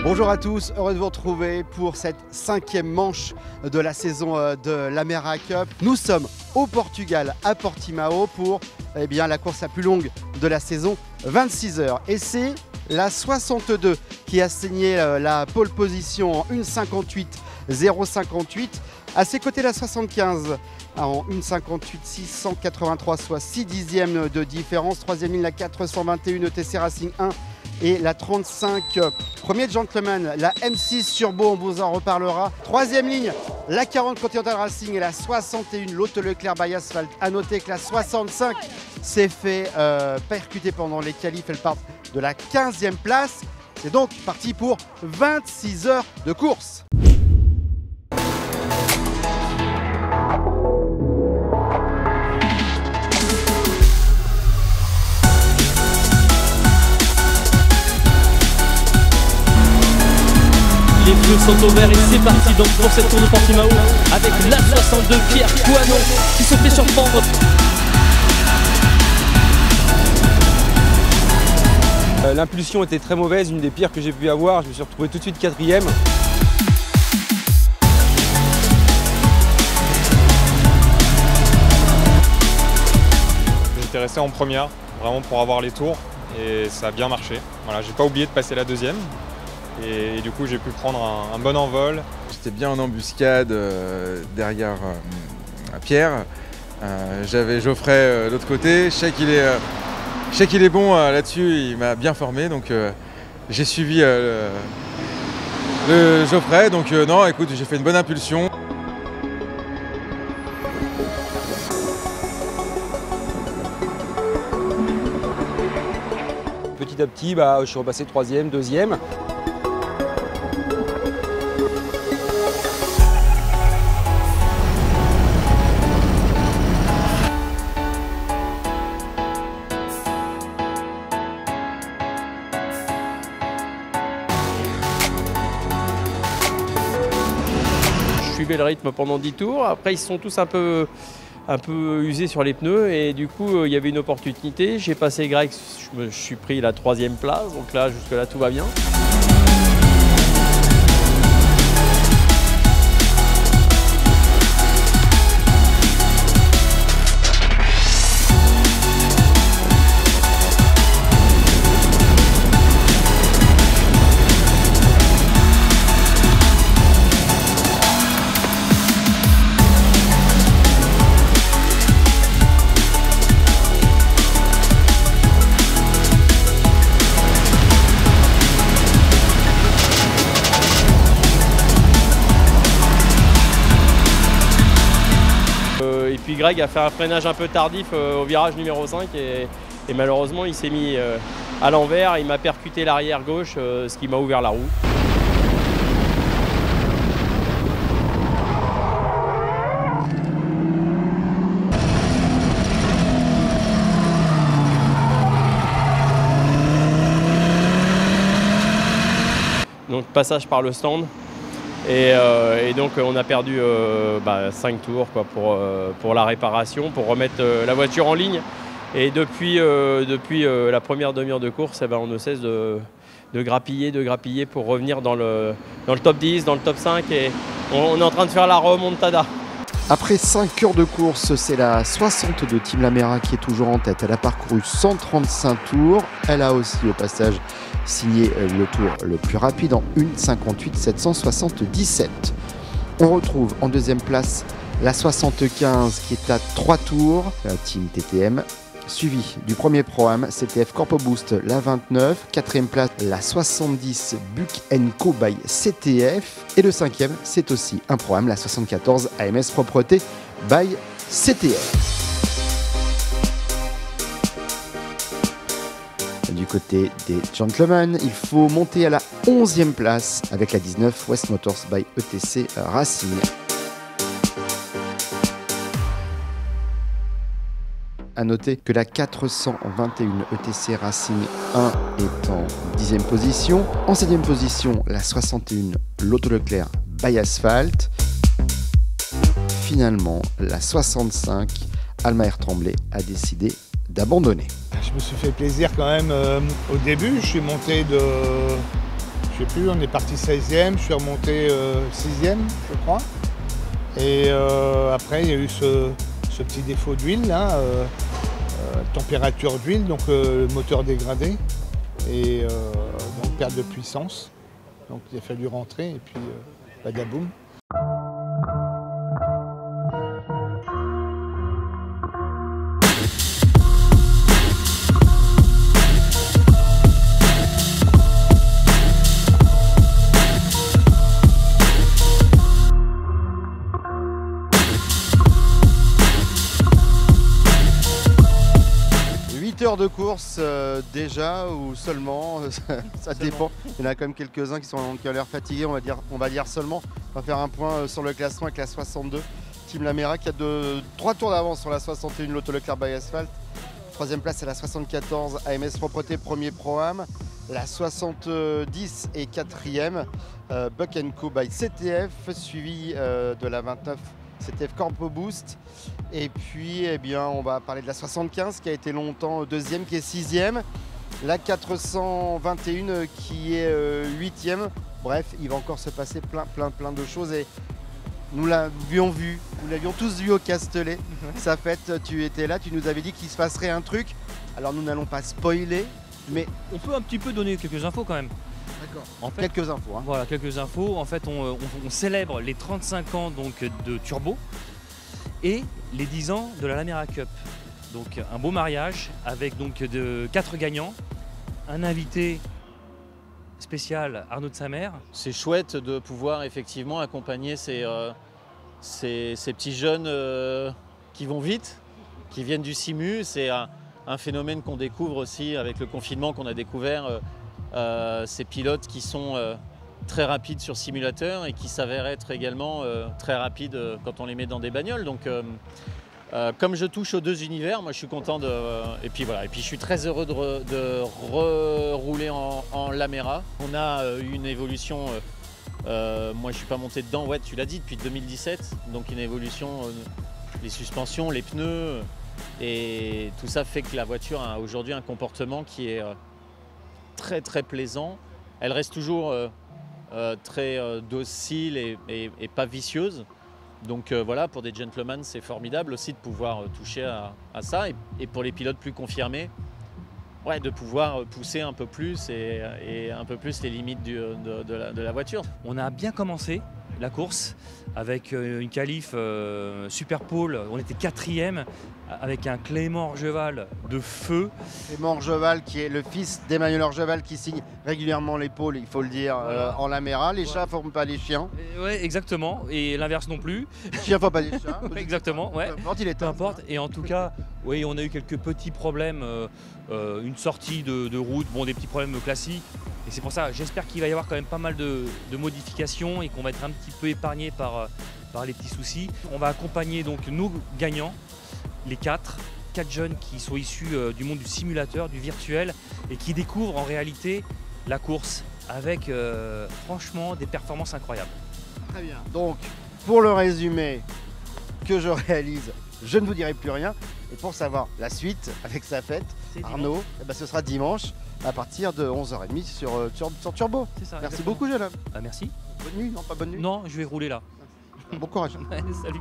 Bonjour à tous, heureux de vous retrouver pour cette 5e manche de la saison de l'Amera Cup. Nous sommes au Portugal, à Portimao, pour la course la plus longue de la saison, 26 heures. Et c'est la 62 qui a signé la pole position en 1,58,058. À ses côtés, la 75 en 1,58,683, soit 6 dixièmes de différence. Troisième ligne, la 421 ETC Racing 1. Et la 35, premier gentleman, la M6 Turbo, on vous en reparlera. Troisième ligne, la 40 Continental Racing et la 61 l'Auto Leclerc by Asphalt. A noter que la 65 s'est fait percuter pendant les qualifs. Elle part de la 15e place. C'est donc parti pour 26 heures de course. Les bleus sont au vert et c'est parti donc pour cette tour de Portimao avec la 62 Pierre Couanon qui se fait surprendre. L'impulsion était très mauvaise, une des pires que j'ai pu avoir. Je me suis retrouvé tout de suite 4e. J'étais resté en première, vraiment pour avoir les tours, et ça a bien marché. Voilà, j'ai pas oublié de passer la deuxième. Et du coup, j'ai pu prendre un bon envol. J'étais bien en embuscade derrière Pierre. J'avais Geoffrey de l'autre côté. Je sais qu'il est bon là-dessus, il m'a bien formé. Donc j'ai suivi le Geoffrey. Donc non, écoute, j'ai fait une bonne impulsion. Petit à petit, je suis repassé 3e, 2e. Je suivais le rythme pendant 10 tours, après ils sont tous un peu usés sur les pneus et du coup il y avait une opportunité, j'ai passé Greg, je suis pris la 3e place, donc là jusque là tout va bien. Et puis Greg a fait un freinage un peu tardif au virage numéro 5 et malheureusement il s'est mis à l'envers, il m'a percuté l'arrière gauche, ce qui m'a ouvert la roue. Donc passage par le stand. Et donc on a perdu 5 tours pour la réparation, pour remettre la voiture en ligne. Et depuis la première demi-heure de course, on ne cesse de grappiller pour revenir dans le top 10, dans le top 5. Et on est en train de faire la remontada. Après 5 heures de course, c'est la 62 Team l'Amera qui est toujours en tête. Elle a parcouru 135 tours. Elle a aussi au passage signé le tour le plus rapide en 1,58,777. On retrouve en deuxième place la 75 qui est à 3 tours, la Team TTM. Suivi du premier Pro-Am, CTF Corpo Boost, la 29. Quatrième place, la 70 Buck & Co by CTF. Et le cinquième, c'est aussi un Pro-Am, la 74 AMS Propreté by CTF. Du côté des gentlemen, il faut monter à la 11e place avec la 19 West Motors by ETC Racing. A noter que la 421 ETC Racing 1 est en 10e position. En 7e position, la 61 l'Auto Leclerc by Asphalt. Finalement, la 65 Almaer Tremblay a décidé d'abandonner. Je me suis fait plaisir quand même au début. Je suis monté sais plus, on est parti 16e, je suis remonté 6e, je crois. Et après, il y a eu ce petit défaut d'huile, là, température d'huile, donc le moteur dégradé, et donc perte de puissance. Donc il a fallu rentrer, et puis badaboum. 8 heures de course déjà ou seulement, ça dépend. Il y en a quand même quelques-uns qui ont l'air fatigués, on va dire seulement. On va faire un point sur le classement avec la 62. Team Lamera qui a 3 tours d'avance sur la 61 Lotto Leclerc by Asphalt. Troisième place c'est la 74 AMS Propreté Premier Pro-Am. La 70 est quatrième Buck & Co by CTF, suivi de la 29 CTF Corpo Boost. Et puis eh bien, on va parler de la 75 qui a été longtemps deuxième, qui est sixième. La 421 qui est huitième. Bref, il va encore se passer plein de choses. Et nous l'avions vu, nous l'avions tous vu au Castellet. Sa fête, tu étais là, tu nous avais dit qu'il se passerait un truc. Alors nous n'allons pas spoiler, mais on peut un petit peu donner quelques infos quand même. D'accord. En fait, quelques infos. Hein. Voilà, quelques infos. En fait, on célèbre les 35 ans donc, de Turbo et les 10 ans de la Lamera Cup. Donc un beau mariage avec donc 4 gagnants, un invité spécial, Arnaud de Samer. C'est chouette de pouvoir effectivement accompagner ces petits jeunes qui vont vite, qui viennent du Simu. C'est un phénomène qu'on découvre aussi avec le confinement, qu'on a découvert ces pilotes qui sont très rapides sur simulateur et qui s'avèrent être également très rapides quand on les met dans des bagnoles. Donc comme je touche aux deux univers, moi je suis content de... Et puis voilà, et puis je suis très heureux de rerouler en Lamera. On a eu une évolution, moi je ne suis pas monté dedans, ouais tu l'as dit, depuis 2017, donc une évolution, les suspensions, les pneus, et tout ça fait que la voiture a aujourd'hui un comportement qui est très plaisant. Elle reste toujours très docile et pas vicieuse. Donc voilà, pour des gentlemen, c'est formidable aussi de pouvoir toucher à ça. Et pour les pilotes plus confirmés, ouais, de pouvoir pousser un peu plus et un peu plus les limites de la voiture. On a bien commencé la course avec une qualif super pole. On était 4e avec un Clément Orgeval de feu. Clément Orgeval qui est le fils d'Emmanuel Orgeval qui signe régulièrement les pôles, il faut le dire, voilà. En Lamera. Les chats ne forment pas les chiens. Oui, exactement. Et l'inverse non plus. Les chiens ne forment pas les chats. Exactement, ouais. Peu importe. Et en tout cas, oui, on a eu quelques petits problèmes. Une sortie de route, bon, des petits problèmes classiques. Et c'est pour ça, j'espère qu'il va y avoir quand même pas mal de modifications et qu'on va être un petit peu épargné par les petits soucis. On va accompagner donc nos gagnants, les 4 jeunes qui sont issus du monde du simulateur, du virtuel, et qui découvrent en réalité la course avec franchement des performances incroyables. Très bien. Donc, pour le résumé que je réalise, je ne vous dirai plus rien. Et pour savoir la suite avec sa fête, Arnaud, eh ben, ce sera dimanche à partir de 11h30 sur Turbo. C'est ça. Merci exactement. beaucoup, jeune homme. Merci. Bonne nuit, non pas bonne nuit. Non, je vais rouler là. Bon courage. Salut.